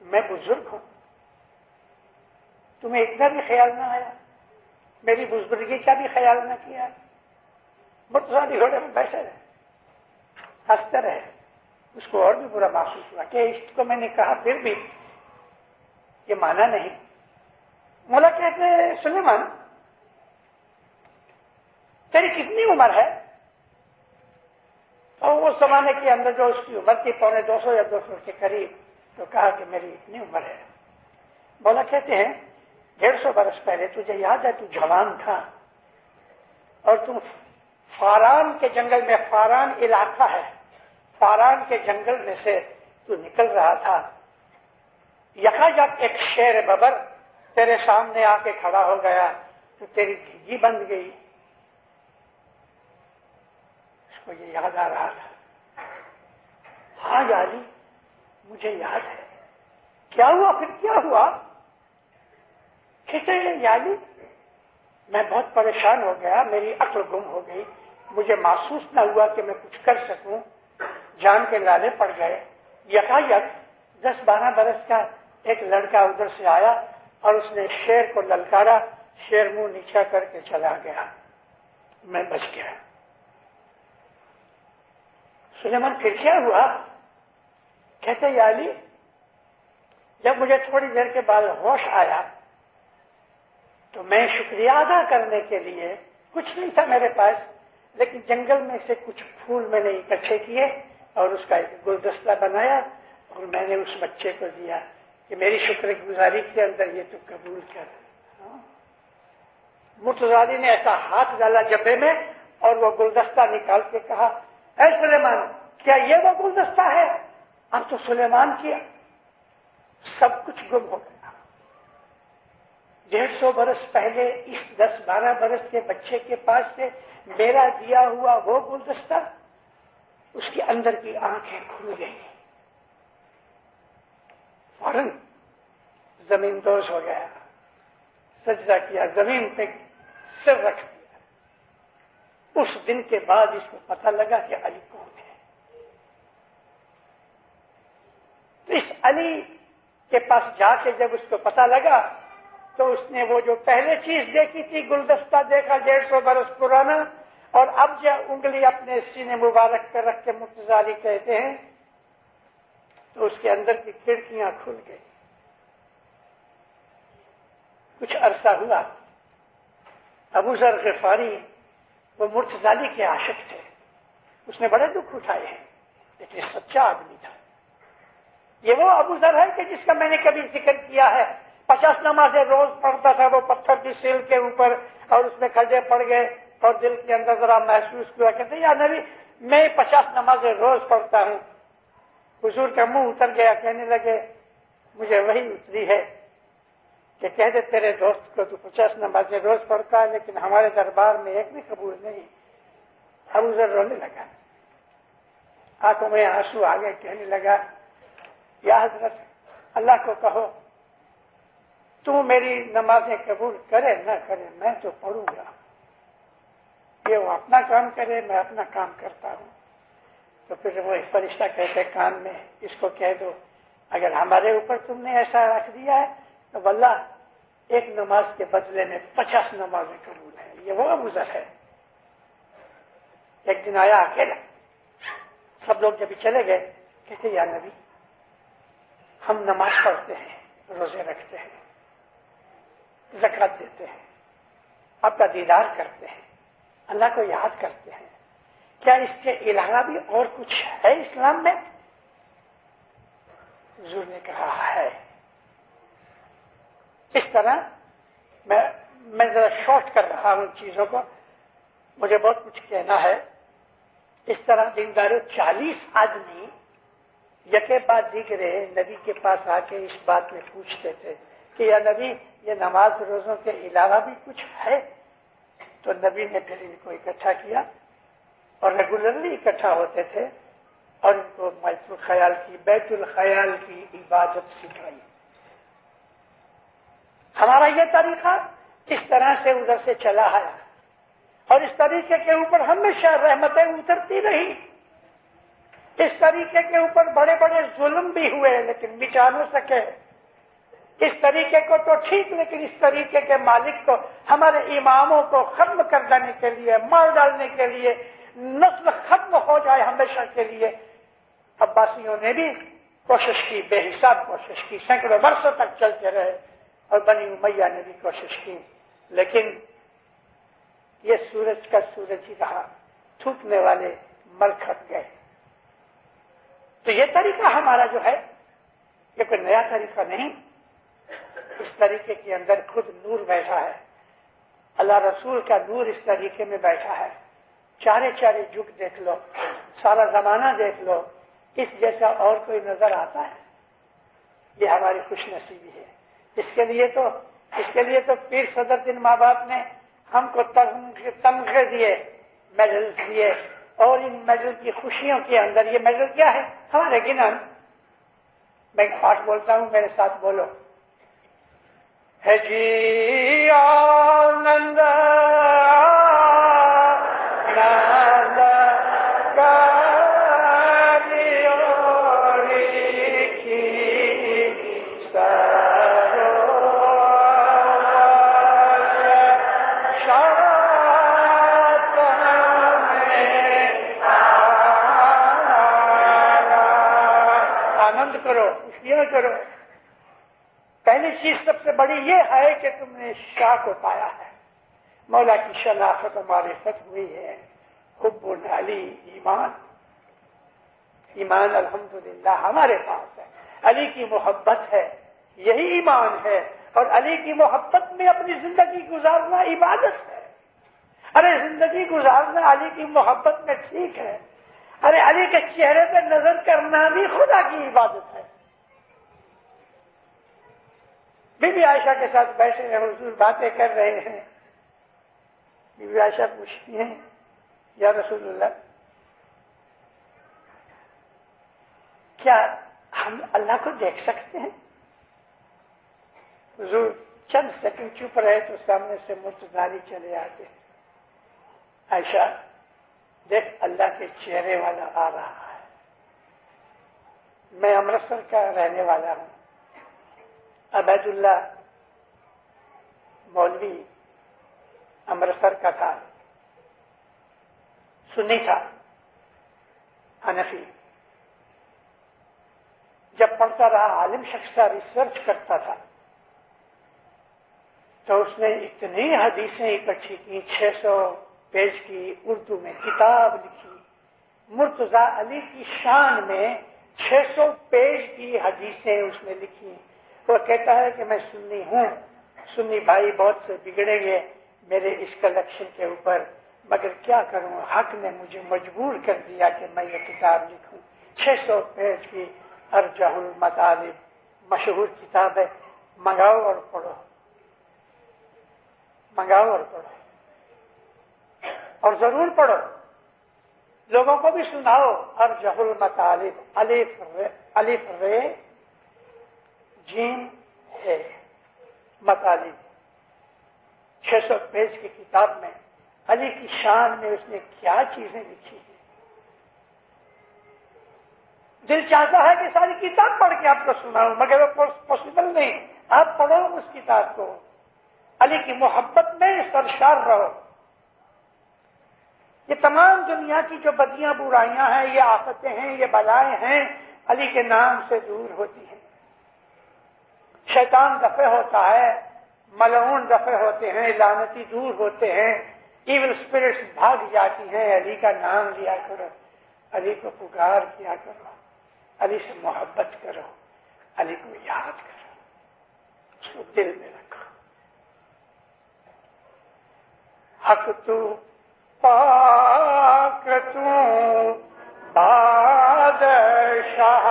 B: میں بزرگ ہوں، تمہیں اتنا بھی خیال نہ آیا، میری بزرگی کا بھی خیال نہ کیا۔ مرتضی علی گھوڑے میں بیٹھے رہے، ہنستے رہے۔ اس کو اور بھی برا محسوس ہوا کہ اس کو میں نے کہا پھر بھی یہ مانا نہیں۔ مولا کہتے ہیں سلیمان تیری کتنی عمر ہے؟ اور اس زمانے کے اندر جو اس کی عمر تھی 250 یا 200 کے قریب، تو کہا کہ میری اتنی عمر ہے۔ مولا کہتے ہیں 150 برس پہلے تجھے یاد ہے تو جوان تھا، اور تم فاران کے جنگل میں، فاران علاقہ ہے، فاران کے جنگل میں سے تو نکل رہا تھا، یکایک ایک شیر ببر تیرے سامنے آ کے کھڑا ہو گیا تو تیری گھی بند گئی۔ اس کو یہ یاد آ رہا تھا، ہاں علی مجھے یاد ہے۔ کیا ہوا پھر، کیا ہوا؟ کہتے ہیں علی میں بہت پریشان ہو گیا، میری عقل گم ہو گئی، مجھے محسوس نہ ہوا کہ میں کچھ کر سکوں، جان کے لالے پڑ گئے۔ یکایک 10-12 برس کا ایک لڑکا ادھر سے آیا اور اس نے شیر کو للکارا، شیر منہ نیچا کر کے چلا گیا، میں بچ گیا۔ سلیمان پھر کیا ہوا؟ کہتے یا علی جب مجھے تھوڑی دیر کے بعد ہوش آیا تو میں شکریہ ادا کرنے کے لیے کچھ نہیں تھا میرے پاس، لیکن جنگل میں سے کچھ پھول میں نے اکٹھے کیے اور اس کا ایک گلدستہ بنایا اور میں نے اس بچے کو دیا کہ میری شکر گزاری کے اندر یہ تو قبول کر۔ مرتضی نے ایسا ہاتھ ڈالا جبے میں اور وہ گلدستہ نکال کے کہا اے سلیمان کیا یہ وہ گلدستہ ہے؟ اب تو سلیمان کی سب کچھ گم ہو گیا۔ 150 برس پہلے اس 10-12 برس کے بچے کے پاس سے میرا دیا ہوا وہ گلدستہ، اس کے اندر کی آنکھیں کھل گئی، فوراً زمین دوز ہو گیا، سجدہ کیا، زمین پہ سر رکھ دیا۔ اس دن کے بعد اس کو پتہ لگا کہ علی کون ہے۔ تو اس علی کے پاس جا کے جب اس کو پتہ لگا تو اس نے وہ جو پہلے چیز دیکھی تھی گلدستہ دیکھا 150 برس پرانا، اور اب جو انگلی اپنے سینے مبارک پہ رکھ کے مرتضی کہتے ہیں تو اس کے اندر کی کھڑکیاں کھل گئی۔ کچھ عرصہ ہوا، ابو ذر غفاری وہ مرتضی کے عاشق تھے، اس نے بڑے دکھ اٹھائے ہیں، لیکن سچا آدمی تھا۔ یہ وہ ابو ذر ہے کہ جس کا میں نے کبھی ذکر کیا ہے، 50 نمازیں روز پڑھتا تھا، وہ پتھر کی سیل کے اوپر اور اس میں کھڈے پڑ گئے اور دل کے اندر ذرا محسوس کیا، کہتے یا نبی میں 50 نمازیں روز پڑھتا ہوں۔ حضور کا منہ اتر گیا، کہنے لگے مجھے وہی اتری ہے کہ کہہ دے تیرے دوست کو تو 50 نمازیں روز پڑھتا ہے لیکن ہمارے دربار میں ایک بھی قبول نہیں۔ ابو ذر رونے لگا، آنکھوں میں آنسو آ گئے، کہنے لگا یا حضرت اللہ کو کہو تو میری نمازیں قبول کرے نہ کرے میں تو پڑھوں گا، یہ وہ اپنا کام کرے میں اپنا کام کرتا ہوں۔ تو پھر وہ ایک فرشتہ کہتے کان میں اس کو کہہ دو اگر ہمارے اوپر تم نے ایسا رکھ دیا ہے تو واللہ ایک نماز کے بدلے میں 50 نمازیں قبول ہیں۔ یہ وہ ابو ذر ہے۔ ایک دن آیا اکیلا، سب لوگ جب چلے گئے کہتے یا نبی ہم نماز پڑھتے ہیں، روزے رکھتے ہیں، زکوٰۃ دیتے ہیں، آپ کا دیدار کرتے ہیں، اللہ کو یاد کرتے ہیں، کیا اس کے علاوہ بھی اور کچھ ہے اسلام میں؟ حضور نے کہا ہے۔ اس طرح میں ذرا شارٹ کر رہا ہوں چیزوں کو، مجھے بہت کچھ کہنا ہے۔ اس طرح دینداروں 40 آدمی یکے بعد دیگرے نبی کے پاس آ کے اس بات میں پوچھتے تھے کہ یا نبی یہ نماز روزوں کے علاوہ بھی کچھ ہے؟ تو نبی نے پھر ان کو اکٹھا کیا اور ریگولرلی اکٹھا ہوتے تھے اور ان کو بیت الخیال کی عبادت سکھائی۔ ہمارا یہ طریقہ اس طرح سے ادھر سے چلا آیا اور اس طریقے کے اوپر ہمیشہ رحمتیں اترتی رہی۔ اس طریقے کے اوپر بڑے بڑے ظلم بھی ہوئے لیکن مٹا نہ سکے۔ اس طریقے کو تو ٹھیک، لیکن اس طریقے کے مالک کو، ہمارے اماموں کو ختم کر دینے کے لیے، مار ڈالنے کے لیے، نسل ختم ہو جائے ہمیشہ کے لیے، عباسیوں نے بھی کوشش کی، بے حساب کوشش کی، سینکڑوں برسوں تک چلتے رہے، اور بنی امیہ نے بھی کوشش کی، لیکن یہ سورج کا سورج ہی رہا، تھوکنے والے مر کھٹ گئے۔ تو یہ طریقہ ہمارا جو ہے یہ کوئی نیا طریقہ نہیں، اس طریقے کے اندر خود نور بیٹھا ہے، اللہ رسول کا نور اس طریقے میں بیٹھا ہے۔ چارے چارے جگ دیکھ لو، سارا زمانہ دیکھ لو، اس جیسا اور کوئی نظر آتا ہے؟ یہ ہماری خوش نصیبی ہے۔ اس کے لیے تو پیر صدر دن ماں باپ نے ہم کو تمغے دیے، میڈل دیے، اور ان میڈل کی خوشیوں کے اندر یہ میڈل کیا ہے؟ ہمارے گنن۔ میں ایک پاٹ بولتا ہوں، میرے ساتھ بولو۔ ہے جی آنند کیا کرو. پہلی چیز سب سے بڑی یہ ہے کہ تم نے شاہ کو پایا ہے، مولا کی شناخت و معرفت ہوئی ہے. حب علی ایمان، ایمان الحمدللہ ہمارے پاس ہے. علی کی محبت ہے، یہی ایمان ہے. اور علی کی محبت میں اپنی زندگی گزارنا عبادت ہے. ارے زندگی گزارنا علی کی محبت میں ٹھیک ہے، ارے علی کے چہرے پہ نظر کرنا بھی خدا کی عبادت ہے. بی بی عائشہ کے ساتھ بیٹھے ہیں، حضور باتیں کر رہے ہیں. بی بی عائشہ پوچھتی ہیں یا رسول اللہ کیا ہم اللہ کو دیکھ سکتے ہیں؟ حضور چند سیکنڈ چپ رہے تو سامنے سے متزاری چلے آتے. عائشہ دیکھ اللہ کے چہرے والا آ رہا ہے. میں امرتسر کا رہنے والا ہوں. عبید اللہ مولوی امرتسر کا تھا، سنی تھا، حنفی. جب پڑھتا رہا عالم شخص تھا، ریسرچ کرتا تھا، تو اس نے اتنی حدیثیں اکٹھی کی، 600 پیج کی اردو میں کتاب لکھی. مرتضیٰ علی کی شان میں 600 پیج کی حدیثیں اس نے لکھی. وہ کہتا ہے کہ میں سنی ہوں، سنی بھائی بہت سے بگڑیں گے میرے اس کلیکشن کے اوپر، مگر کیا کروں، حق نے مجھے مجبور کر دیا کہ میں یہ کتاب لکھوں. 600 پیج کی ارجح المطالب مشہور کتاب ہے. منگاؤ اور پڑھو، منگاؤ اور پڑھو، اور ضرور پڑھو، لوگوں کو بھی سناؤ. ارجح المطالب، الف رے جیم ہے مطالب. 600 پیج کی کتاب میں علی کی شان میں اس نے کیا چیزیں لکھی ہیں. دل چاہتا ہے کہ ساری کتاب پڑھ کے آپ کو سناؤں، مگر وہ پاسبل نہیں. آپ پڑھو اس کتاب کو، علی کی محبت میں سرشار رہو. یہ تمام دنیا کی جو بدیاں برائیاں ہیں، یہ آفتیں ہیں، یہ بلائیں ہیں، علی کے نام سے دور ہوتی ہیں. شیطان دفع ہوتا ہے، ملعون دفع ہوتے ہیں، لعنتی دور ہوتے ہیں، ایول اسپرٹس بھاگ جاتی ہیں. علی کا نام لیا کرو، علی کو پکار کیا کرو، علی سے محبت کرو، علی کو یاد کرو، اس کو دل میں رکھو. حق تو پاک تو بادشاہ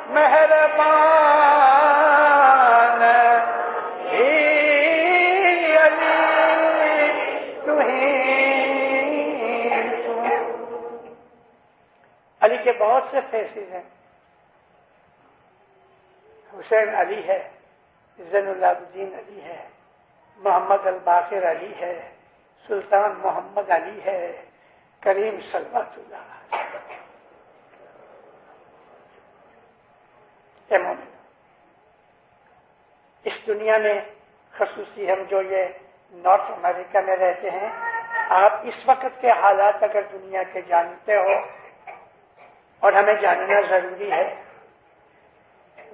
B: مہربان علی کے بہت سے فیسز ہیں. حسین علی ہے، زین العابدین علی ہے، محمد الباقر علی ہے، سلطان محمد علی ہے، کریم صلوات اللہ. اس دنیا میں خصوصی ہم جو یہ نارتھ امریکہ میں رہتے ہیں، آپ اس وقت کے حالات اگر دنیا کے جانتے ہو، اور ہمیں جاننا ضروری ہے،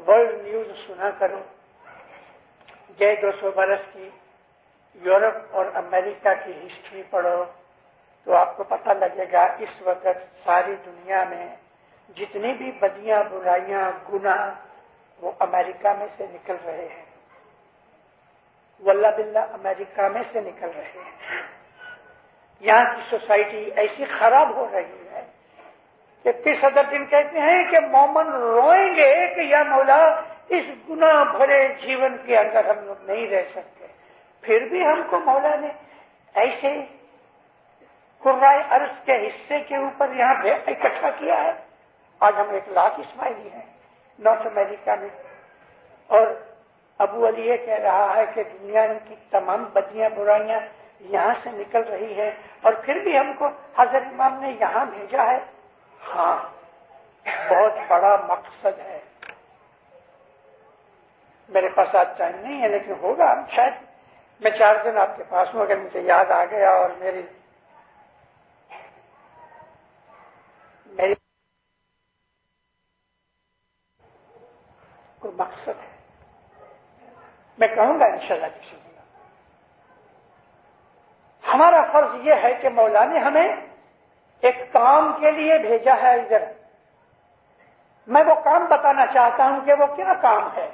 B: ورلڈ نیوز سنا کرو. گئے 200 برس کی یورپ اور امریکہ کی ہسٹری پڑھو تو آپ کو پتہ لگے گا اس وقت ساری دنیا میں جتنی بھی بدیاں برائیاں گناہ وہ امریکہ میں سے نکل رہے ہیں. واللہ باللہ امریکہ میں سے نکل رہے ہیں. یہاں کی سوسائٹی ایسی خراب ہو رہی ہے کہ پھر صدر دن کہتے ہیں کہ مومن روئیں گے کہ یا مولا اس گناہ بھرے جیون کے اندر ہم لوگ نہیں رہ سکتے. پھر بھی ہم کو مولا نے ایسے قرائے ارض کے حصے کے اوپر یہاں اکٹھا کیا ہے. آج ہم 1 لاکھ اسماعیلی ہیں نارتھ امریکہ میں، اور ابو علی یہ کہہ رہا ہے کہ دنیا کی تمام بدیاں برائیاں یہاں سے نکل رہی ہے، اور پھر بھی ہم کو حضرت امام نے یہاں بھیجا ہے. ہاں، بہت بڑا مقصد ہے. میرے پاس آج ٹائم نہیں ہے، لیکن ہوگا شاید میں 4 دن آپ کے پاس ہوں. اگر مجھے یاد آ گیا اور میری میں کہوں گا انشاءاللہ کسی دن۔ ہمارا فرض یہ ہے کہ مولا نے ہمیں ایک کام کے لیے بھیجا ہے ادھر، میں وہ کام بتانا چاہتا ہوں کہ وہ کیا کام ہے۔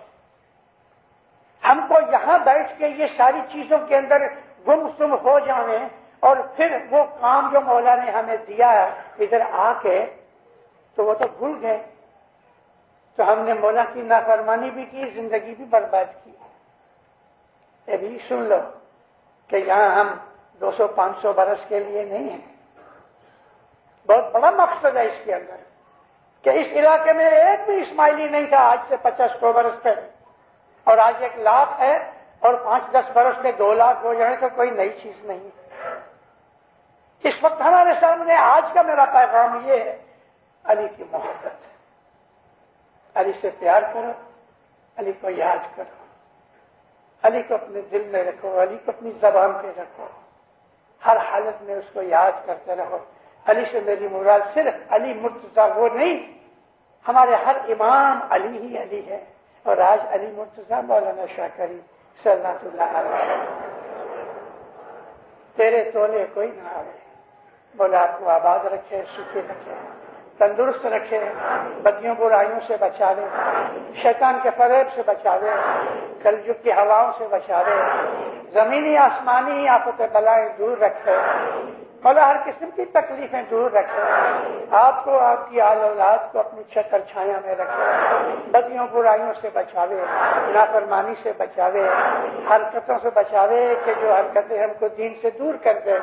B: ہم کو یہاں بیٹھ کے یہ ساری چیزوں کے اندر گم سم ہو جانے اور پھر وہ کام جو مولا نے ہمیں دیا ہے ادھر آ کے تو وہ تو بھول گئے، تو ہم نے مولا کی نافرمانی بھی کی، زندگی بھی برباد کی۔ یہ بھی سن لو کہ یہاں ہم 200-500 برس کے لیے نہیں ہیں، بہت بڑا مقصد ہے اس کے اندر کہ اس علاقے میں ایک بھی اسماعیلی نہیں تھا آج سے 50-100 برس پہلے، اور آج 1 لاکھ ہے، اور 5-10 برس میں 2 لاکھ ہو جائے تو کوئی نئی چیز نہیں۔ اس وقت ہمارے سامنے آج کا میرا پیغام یہ ہے، علی کی محبت، علی سے پیار کرو، علی کو یاد کرو، علی کو اپنے دل میں رکھو، علی کو اپنی زبان پہ رکھو، ہر حالت میں اس کو یاد کرتے رہو۔ علی سے میری مراد صرف علی مرتضیٰ وہ نہیں، ہمارے ہر امام علی ہی علی ہے، اور آج علی مرتضیٰ مولانا شاہ کریم صلی اللہ علیہ وسلم، تیرے تولے کوئی نہ آئے۔ مولا آپ کو آباد رکھے، سکھی رکھے، تندرست رکھے، بدیوں برائیوں سے بچا لے، شیطان کے فریب سے بچا لے، کلجگ کی ہواؤں سے بچا لے، زمینی آسمانی آفت بلائیں دور رکھے، مولا ہر قسم کی تکلیفیں دور رکھے، آپ کو آپ کی آل اولاد کو اپنی چھتر چھایا میں رکھے، بدیوں برائیوں سے بچاوے، نافرمانی سے بچاوے، حرکتوں سے بچاوے کہ جو حرکتیں ہم کو دین سے دور کر دیں۔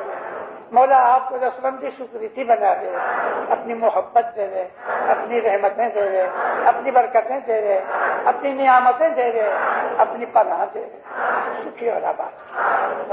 B: مولا آپ کو دستبندی سکریتی بنا دے، اپنی محبت دے دے، اپنی رحمتیں دے دے، اپنی برکتیں دے دے، اپنی نعمتیں دے دے، اپنی پناہ دے دے، سکھی اور آباد۔